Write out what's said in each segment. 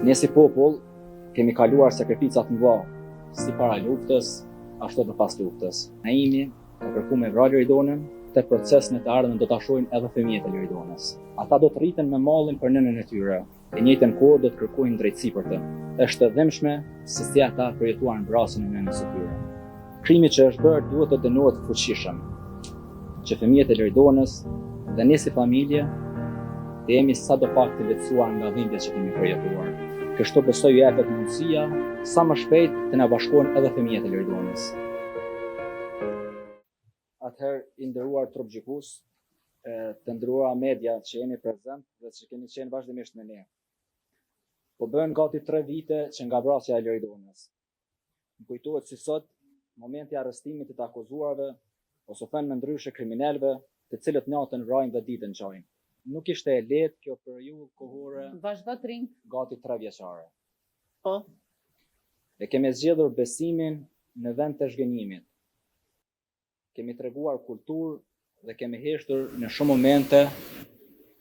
Ne si popull kemi kaluar sakrificat mëdha, si para luftës, ashtu edhe pas luftës. Naimi ka kërkuar me vrarë Loridonën, te procesin e të ardhmen do ta shohin edhe fëmijët e Loridonës. Ata do të rriten me mallin për nënën e tyre, e njëjtën kohë do të kërkojnë drejtësi për të. Është e dëmshme se si ata përjetuan vrasjen e nënës së tyre. Krimi që është bërë duhet të dënohet fuqishëm, që fëmijët e Loridonës dhe ne si familje të jemi sadopak të lehtësuar nga dhimbjet që kemi përjetuar. Kështu besoj ju jepet mundësia sa më shpejt të na bashkohen edhe fëmijët e Loridonës. Atëherë, i nderuar trup gjykues, të nderuara media që jeni prezent dhe që keni qenë vazhdimisht me ne. Po bën gati 3 vite që nga vrasja e Loridonës. Më kujtohet si sot momenti i arrestimit të akuzuarve, ose thënë me ndryshe kriminalëve, të cilët natën vrajnë dhe ditën çojnë. Nuk ishte e lehtë kjo periudhë kohore. Vazhdo të rinj. Gati 3 vjeçare. Po. Dhe kemi zgjedhur besimin në vend të zhgënjimit. Kemi treguar kulturë dhe kemi heshtur në shumë momente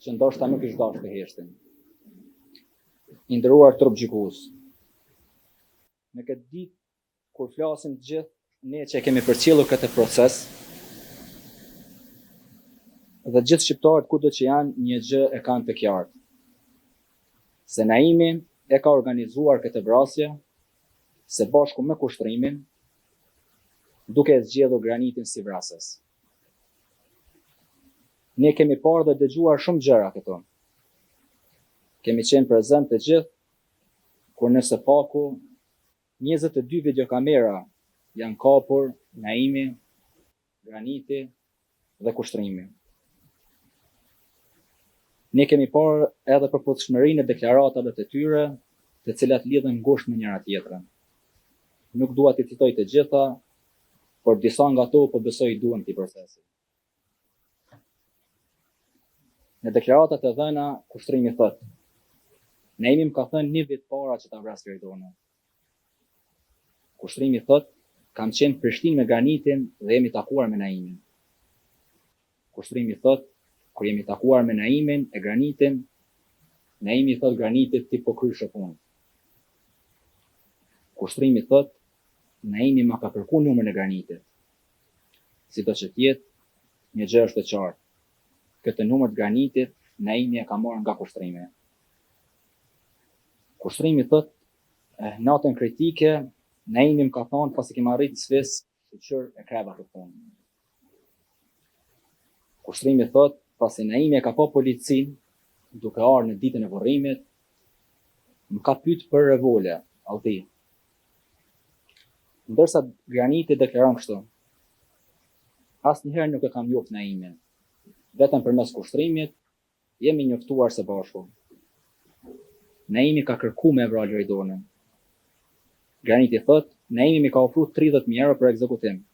që ndoshta nuk ishte dashur të heshtin. I nderuar trup gjykues. Në këtë ditë kur flasim të gjithë ne që kemi përcjellur këtë proces, dhe gjithë shqiptarët kudo që janë, një gjë e kanë të qartë. Se Naimi e ka organizuar këtë vrasje, se bashku me kushtrimin, duke zgjedhur Granitin si vrasës. Ne kemi parë dhe dëgjuar shumë gjëra këto. Kemi qenë prezent të gjithë, kur në së paku 22 videokamera janë kapur Naimi, Graniti dhe kushtrimi. Ne kemi parë edhe përputhshmërinë e deklaratave të tyre, të cilat lidhen ngushtë me njëra tjetrën. Nuk dua të citoj të gjitha, por disa nga ato po besoj duhen këtij procesi. Në deklaratat e dhëna, kushtrimi thotë: Naimi më ka thënë 1 vit para që ta vras Loridonën. Kushtrimi thotë: kam qenë në Prishtinë me Granitin dhe jemi takuar me Naimin. Kushtrimi thotë: kur jemi takuar me Naimin e Granitin, Naimi thot Granitit ti po kryshe punë. Kushtrimi thot, Naimi ma ka kërku numrin e Granitit. Sido që tjetë, një gjë është e qartë. Këtë numër të Granitit, Naimi e ka marrë nga kushtrimi. Kushtrimi thot, natën kritike, Naimi më ka thonë pasi kemi arritë sfis, shqyr e kreva të punë. Kushtrimi thot, pasi Naimi e ka pa policin, duke arë në ditën e vorrimit, më ka pyet për revole, allti. Ndërsa Graniti deklaron kështu: asnjëherë nuk e kam njoft Naimin. Vetëm përmes kushtrimit jemi njoftuar së bashku. Naimi ka kërkuar me vrarë Loridonën. Graniti thot, Naimi mi ka ofruar 30.000 euro për ekzekutim.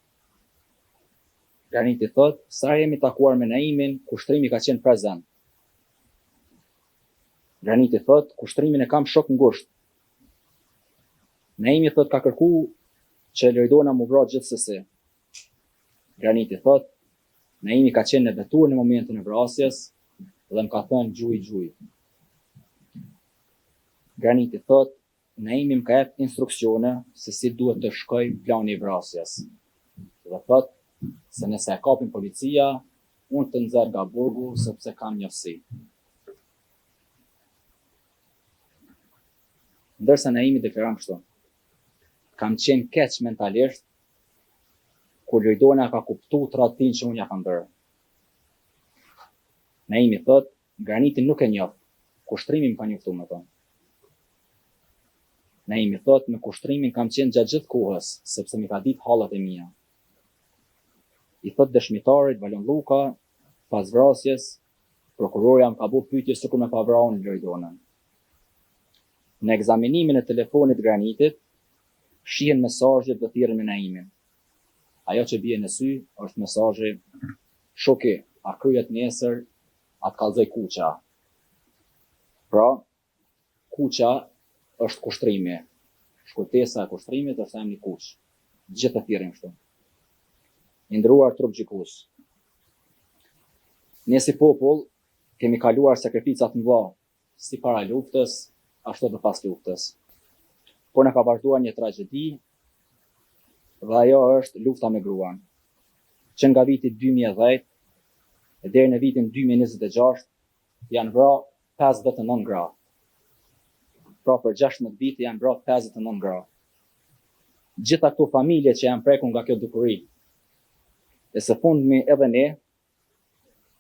Graniti thot, sa jemi takuar me Naimin, kushtrimi ka qenë prezent. Graniti thot, kushtrimin e kam shok ngushtë. Naimi thot, ka kërkuar që Loridona mu vrojë gjithsesi. Graniti thot, Naimi ka qenë në detyr në momentin e vrasjes dhe më ka thënë gjuj. Graniti thot, Naimi më ka jep instruksione se si duhet të shkoj plani i vrasjes. Dhe thot, se nëse e kapin policia, unë të nxjerr nga burgu sepse kam njofsi. Ndërsa Naimi deklaron kështu: kam qenë keq mentalisht kur Loridona ka kuptuar tradhtin që unë ja kam bërë. Naimi thot, Granitin nuk e njoh, kushtrimin më ka njoftuar me to. Naimi thot, me kushtrimin kam qenë gjatë gjithë kohës, sepse mi ka ditë hallat e mia. I thot dëshmitarit Valon Luka, pas vrasjes, prokurorja më ka bërë pyetje sikur me pa vrarë Loridonën. Në ekzaminimin e telefonit Granitit, shihen mesazhet dhe thirrën me Naimin. Ajo që bie në sy është mesazhi: shoki, a kryet nesër, atë kallzoj kuqa. Pra, kuqa është kushtrimi. Shkurtesa e kushtrimit është emri kuq. Gjithë e thirrin kështu. I nderuar trup gjykues. Ne si popull kemi kaluar sakrificat mëdha, si para luftës, ashtu edhe pas luftës. Por në ka vazhduar një tragjedi dhe ajo është lufta me gruan, që nga viti 2010 deri në vitin 2026 janë vrarë 59 gra. Pra për 16 vite janë vrarë 59 gra. Gjitha këto familje që janë prekur nga kjo dukuri, e së fundmi edhe ne,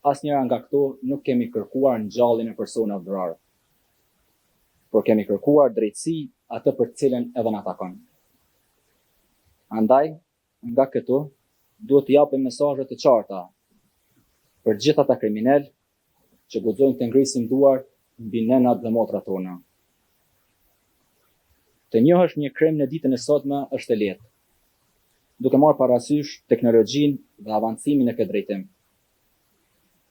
asnjëra nga këto nuk kemi kërkuar ngjalljen e personave vrarë, por kemi kërkuar drejtësi atë për cilën edhe na takon. Andaj, nga këto, duhet të japim mesazhe të qarta për gjithë ata kriminal që guxojnë të ngrisin duart mbi nënat dhe motrat tona. Të njohësh një krim në ditën e sotme është e lehtë, duke marrë parasysh teknologjinë dhe avancimin në këtë drejtim.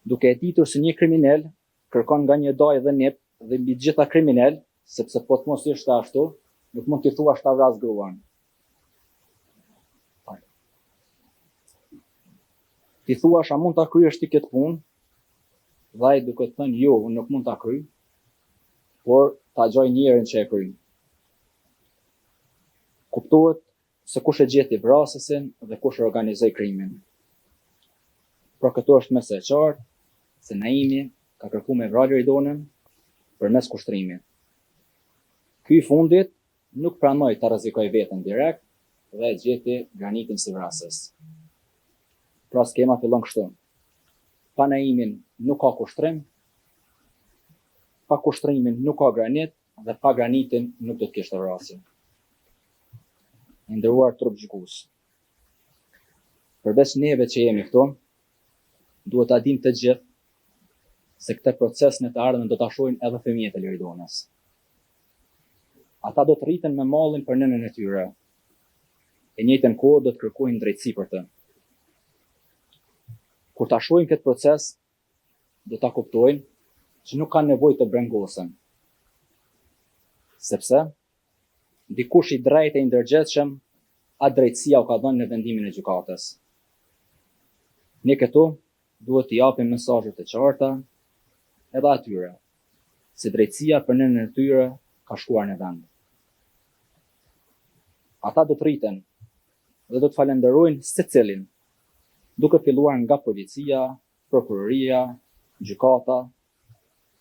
Duke e ditur se një kriminal kërkon nga një daj dhe nip dhe mbi gjitha kriminal, sepse po të mos ishte ashtu, nuk mund t'i thuash ta vras gruan. Ti thuash a mund ta kryesh ti këtë punë? Dhe ai duke të thënë jo, unë nuk mund ta kryj, por ta gjoj njerin që e kryen. Kuptohet se kush e gjeti vrasësin dhe kush e organizoi krimin. Pra këto është mes e qartë se Naimi ka kërkuar me vrarë Ridonen përmes kushtrimit. Ky i fundit nuk pranoi ta rrezikoj veten direkt dhe gjeti Granitin si vrasës. Pra skema fillon kështu. Pa Naimin nuk ka kushtrim, pa kushtrimin nuk ka Granit dhe pa Granitin nuk do të kishte vrasje. Nderuar trup gjykues. Përveç neve që jemi këtu, duhet ta dimë të gjithë se këtë proces në të ardhmen do ta shohin edhe fëmijët e Liridonës. Ata do të rriten me mallin për nënën e tyre. E njëjtën kohë do të kërkojnë drejtësi për të. Kur ta shohin këtë proces, do ta kuptojnë që nuk kanë nevojë të brengosen. Sepse dikush i drejtë e i ndërgjegjshëm, atë drejtësia u ka dhënë në vendimin e gjykatës. Ne këtu duhet t'i japim mesazhe të qarta edhe atyre, se drejtësia për nënën e tyre ka shkuar në vend. Ata do të rriten dhe do të falenderojnë secilin, duke filluar nga policia, prokuroria, gjykata,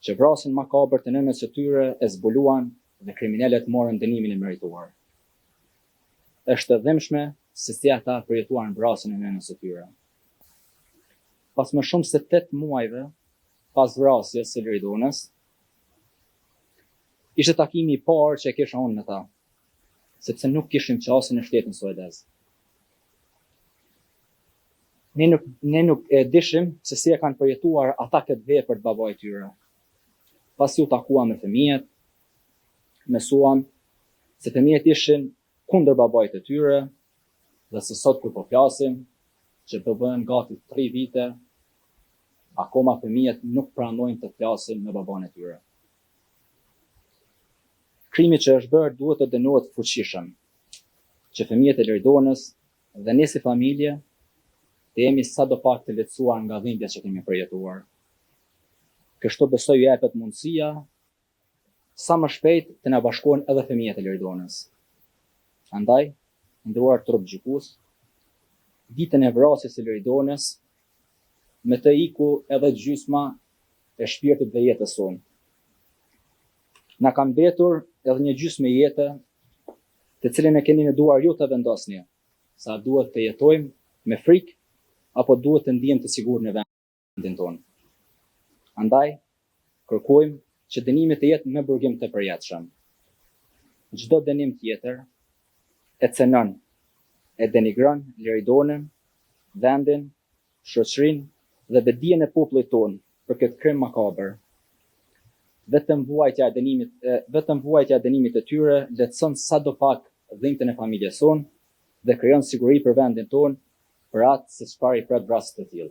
që vrasin makabër të nënës së tyre, e zbuluan dhe kriminalet morën dënimin e merituar. Është e dhimbshme se si ata përjetuan vrasjen e nënës së tyre. Pas më shumë se 8 muajve pas vrasjes së Liridonës, ishte takimi i parë që e kisha unë me ta, sepse nuk kishim qasën në shtetin suedez. Ne nuk e dishim se si e kanë përjetuar ata këtë vepër të babait tyre. Pasi u takuam me fëmijët, mësuam se fëmijët ishin kundër babait të tyre dhe se sot kur po flasim, që po bëhen gati 3 vite, akoma fëmijët nuk pranojnë të flasin me baban e tyre. Krimi që është bërë duhet të dënohet fuqishëm, që fëmijët e Liridonës dhe ne si familje të jemi sadopak të lehtësuar nga dhimbja që kemi përjetuar. Kështu besoj ju jepet mundësia sa më shpejt të na bashkohen edhe fëmijët e Liridonës. Andaj, nderuar trup gjykues, ditën e vrasjes së Liridonës, me të iku edhe gjysma e shpirtit dhe jetës sonë. Na ka mbetur edhe një gjysmë jetë, të cilën e keni në duar ju të vendosni, sa duhet të jetojmë me frikë apo duhet të ndihem të sigurt në vendin tonë. Andaj, kërkojmë që dënimi të jetë me burgim të përjetshëm. Çdo dënim tjetër e cenon, e denigron Liridonën, vendin, shoqërinë dhe bedijen e popullit tonë për këtë krim makabër. Vetëm vuajtja e dënimit të tyre lehtëson sadopak dhimbjen e familjes sonë dhe krijon siguri për vendin tonë për atë se çfarë i pret vrasës të tillë.